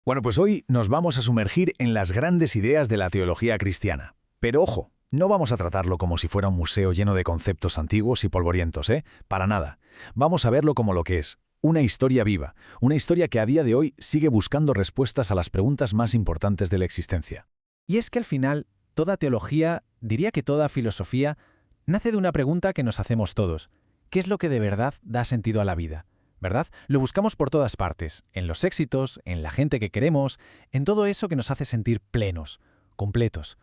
Bueno, pues hoy nos vamos a sumergir en las grandes ideas de la teología cristiana. Pero ojo, no vamos a tratarlo como si fuera un museo lleno de conceptos antiguos y polvorientos, ¿eh? Para nada. Vamos a verlo como lo que es, una historia viva, una historia que a día de hoy sigue buscando respuestas a las preguntas más importantes de la existencia. Y es que al final, toda teología, diría que toda filosofía, nace de una pregunta que nos hacemos todos. ¿Qué es lo que de verdad da sentido a la vida? ¿Verdad? Lo buscamos por todas partes, en los éxitos, en la gente que queremos, en todo eso que nos hace sentir plenos, completos.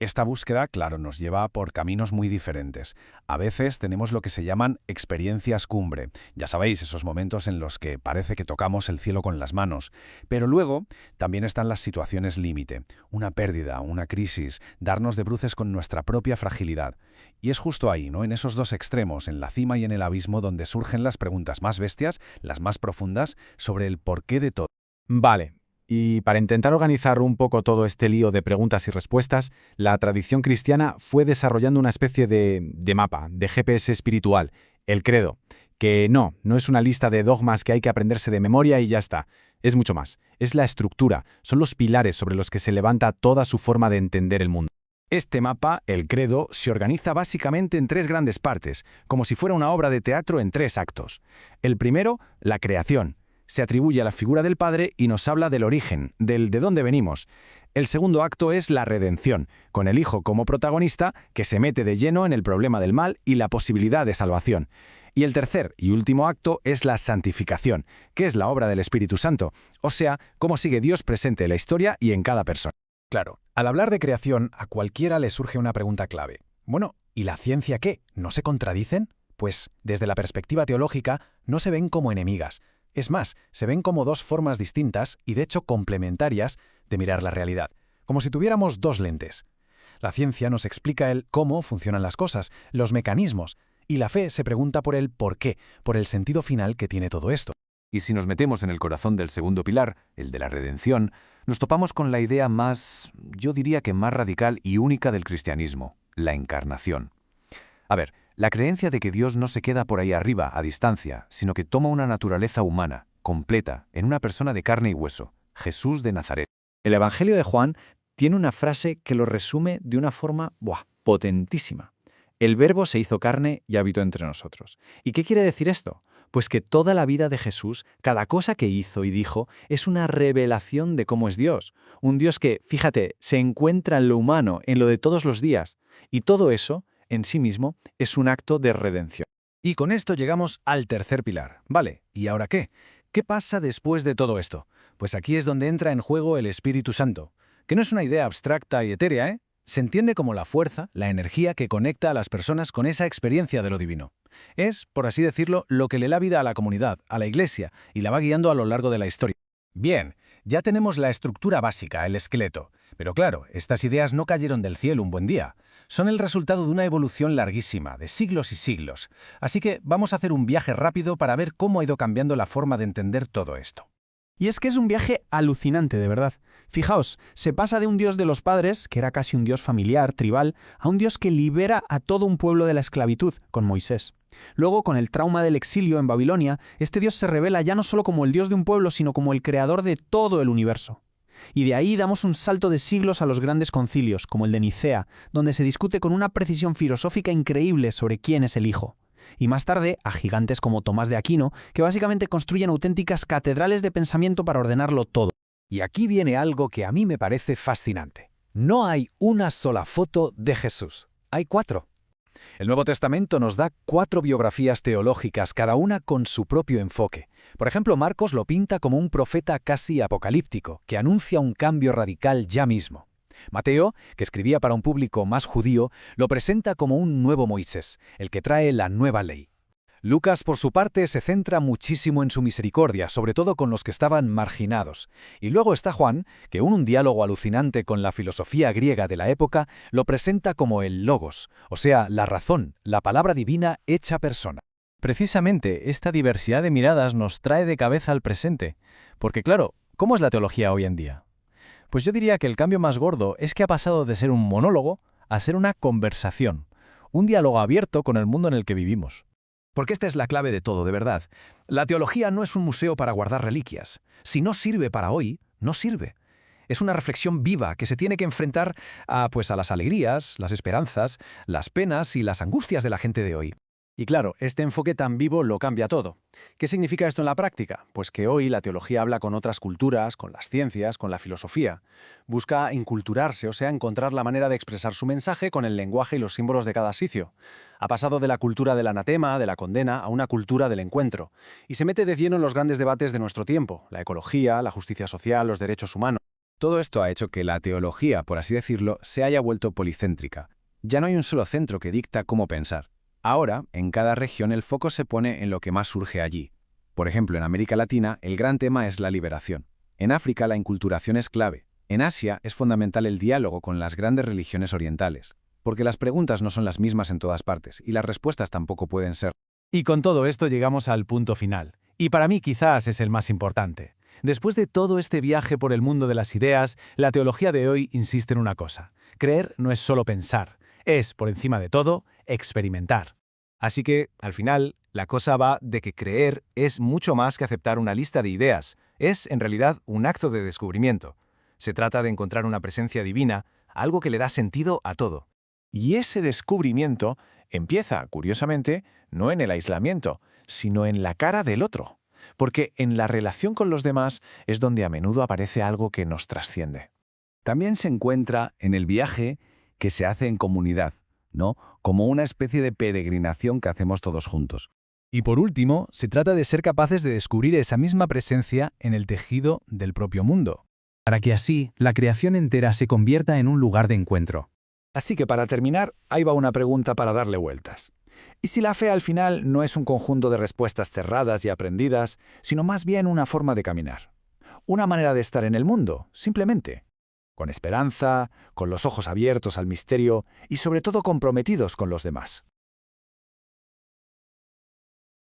Esta búsqueda, claro, nos lleva por caminos muy diferentes. A veces tenemos lo que se llaman experiencias cumbre. Ya sabéis, esos momentos en los que parece que tocamos el cielo con las manos. Pero luego también están las situaciones límite. Una pérdida, una crisis, darnos de bruces con nuestra propia fragilidad. Y es justo ahí, ¿no? En esos dos extremos, en la cima y en el abismo, donde surgen las preguntas más bestias, las más profundas, sobre el porqué de todo. Vale. Y para intentar organizar un poco todo este lío de preguntas y respuestas, la tradición cristiana fue desarrollando una especie de mapa, de GPS espiritual, el credo, que no es una lista de dogmas que hay que aprenderse de memoria y ya está. Es mucho más. Es la estructura, son los pilares sobre los que se levanta toda su forma de entender el mundo. Este mapa, el credo, se organiza básicamente en tres grandes partes, como si fuera una obra de teatro en tres actos. El primero, la creación. Se atribuye a la figura del Padre y nos habla del origen, del de dónde venimos. El segundo acto es la redención, con el Hijo como protagonista, que se mete de lleno en el problema del mal y la posibilidad de salvación. Y el tercer y último acto es la santificación, que es la obra del Espíritu Santo, o sea, cómo sigue Dios presente en la historia y en cada persona. Claro, al hablar de creación, a cualquiera le surge una pregunta clave. Bueno, ¿y la ciencia qué? ¿No se contradicen? Pues, desde la perspectiva teológica, no se ven como enemigas. Es más, se ven como dos formas distintas y de hecho complementarias de mirar la realidad, como si tuviéramos dos lentes. La ciencia nos explica el cómo funcionan las cosas, los mecanismos, y la fe se pregunta por el por qué, por el sentido final que tiene todo esto. Y si nos metemos en el corazón del segundo pilar, el de la redención, nos topamos con la idea más, yo diría que más radical y única del cristianismo, la encarnación. A ver, la creencia de que Dios no se queda por ahí arriba, a distancia, sino que toma una naturaleza humana, completa, en una persona de carne y hueso, Jesús de Nazaret. El Evangelio de Juan tiene una frase que lo resume de una forma, potentísima. El Verbo se hizo carne y habitó entre nosotros. ¿Y qué quiere decir esto? Pues que toda la vida de Jesús, cada cosa que hizo y dijo, es una revelación de cómo es Dios. Un Dios que, fíjate, se encuentra en lo humano, en lo de todos los días. Y todo eso, en sí mismo, es un acto de redención. Y con esto llegamos al tercer pilar. Vale, ¿y ahora qué? ¿Qué pasa después de todo esto? Pues aquí es donde entra en juego el Espíritu Santo, que no es una idea abstracta y etérea, ¿eh? Se entiende como la fuerza, la energía que conecta a las personas con esa experiencia de lo divino. Es, por así decirlo, lo que le da vida a la comunidad, a la iglesia, y la va guiando a lo largo de la historia. Bien, ya tenemos la estructura básica, el esqueleto. Pero claro, estas ideas no cayeron del cielo un buen día. Son el resultado de una evolución larguísima, de siglos y siglos. Así que vamos a hacer un viaje rápido para ver cómo ha ido cambiando la forma de entender todo esto. Y es que es un viaje alucinante, de verdad. Fijaos, se pasa de un Dios de los padres, que era casi un Dios familiar, tribal, a un Dios que libera a todo un pueblo de la esclavitud, con Moisés. Luego, con el trauma del exilio en Babilonia, este Dios se revela ya no solo como el Dios de un pueblo, sino como el creador de todo el universo. Y de ahí damos un salto de siglos a los grandes concilios, como el de Nicea, donde se discute con una precisión filosófica increíble sobre quién es el Hijo. Y más tarde a gigantes como Tomás de Aquino, que básicamente construyen auténticas catedrales de pensamiento para ordenarlo todo. Y aquí viene algo que a mí me parece fascinante. No hay una sola foto de Jesús, hay 4. El Nuevo Testamento nos da 4 biografías teológicas, cada una con su propio enfoque. Por ejemplo, Marcos lo pinta como un profeta casi apocalíptico, que anuncia un cambio radical ya mismo. Mateo, que escribía para un público más judío, lo presenta como un nuevo Moisés, el que trae la nueva ley. Lucas, por su parte, se centra muchísimo en su misericordia, sobre todo con los que estaban marginados. Y luego está Juan, que en un diálogo alucinante con la filosofía griega de la época, lo presenta como el logos, o sea, la razón, la palabra divina hecha persona. Precisamente, esta diversidad de miradas nos trae de cabeza al presente. Porque claro, ¿cómo es la teología hoy en día? Pues yo diría que el cambio más gordo es que ha pasado de ser un monólogo a ser una conversación, un diálogo abierto con el mundo en el que vivimos. Porque esta es la clave de todo, de verdad. La teología no es un museo para guardar reliquias. Si no sirve para hoy, no sirve. Es una reflexión viva que se tiene que enfrentar a las alegrías, las esperanzas, las penas y las angustias de la gente de hoy. Y claro, este enfoque tan vivo lo cambia todo. ¿Qué significa esto en la práctica? Pues que hoy la teología habla con otras culturas, con las ciencias, con la filosofía. Busca inculturarse, o sea, encontrar la manera de expresar su mensaje con el lenguaje y los símbolos de cada sitio. Ha pasado de la cultura del anatema, de la condena, a una cultura del encuentro. Y se mete de lleno en los grandes debates de nuestro tiempo, la ecología, la justicia social, los derechos humanos. Todo esto ha hecho que la teología, por así decirlo, se haya vuelto policéntrica. Ya no hay un solo centro que dicta cómo pensar. Ahora, en cada región el foco se pone en lo que más surge allí. Por ejemplo, en América Latina el gran tema es la liberación. En África la inculturación es clave. En Asia es fundamental el diálogo con las grandes religiones orientales. Porque las preguntas no son las mismas en todas partes y las respuestas tampoco pueden ser. Y con todo esto llegamos al punto final. Y para mí quizás es el más importante. Después de todo este viaje por el mundo de las ideas, la teología de hoy insiste en una cosa. Creer no es solo pensar, es, por encima de todo, experimentar. Así que, al final, la cosa va de que creer es mucho más que aceptar una lista de ideas. Es, en realidad, un acto de descubrimiento. Se trata de encontrar una presencia divina, algo que le da sentido a todo. Y ese descubrimiento empieza, curiosamente, no en el aislamiento, sino en la cara del otro. Porque en la relación con los demás es donde a menudo aparece algo que nos trasciende. También se encuentra en el viaje que se hace en comunidad, ¿no? Como una especie de peregrinación que hacemos todos juntos. Y por último, se trata de ser capaces de descubrir esa misma presencia en el tejido del propio mundo, para que así la creación entera se convierta en un lugar de encuentro. Así que para terminar, ahí va una pregunta para darle vueltas. ¿Y si la fe al final no es un conjunto de respuestas cerradas y aprendidas, sino más bien una forma de caminar? Una manera de estar en el mundo, simplemente. Con esperanza, con los ojos abiertos al misterio y sobre todo comprometidos con los demás.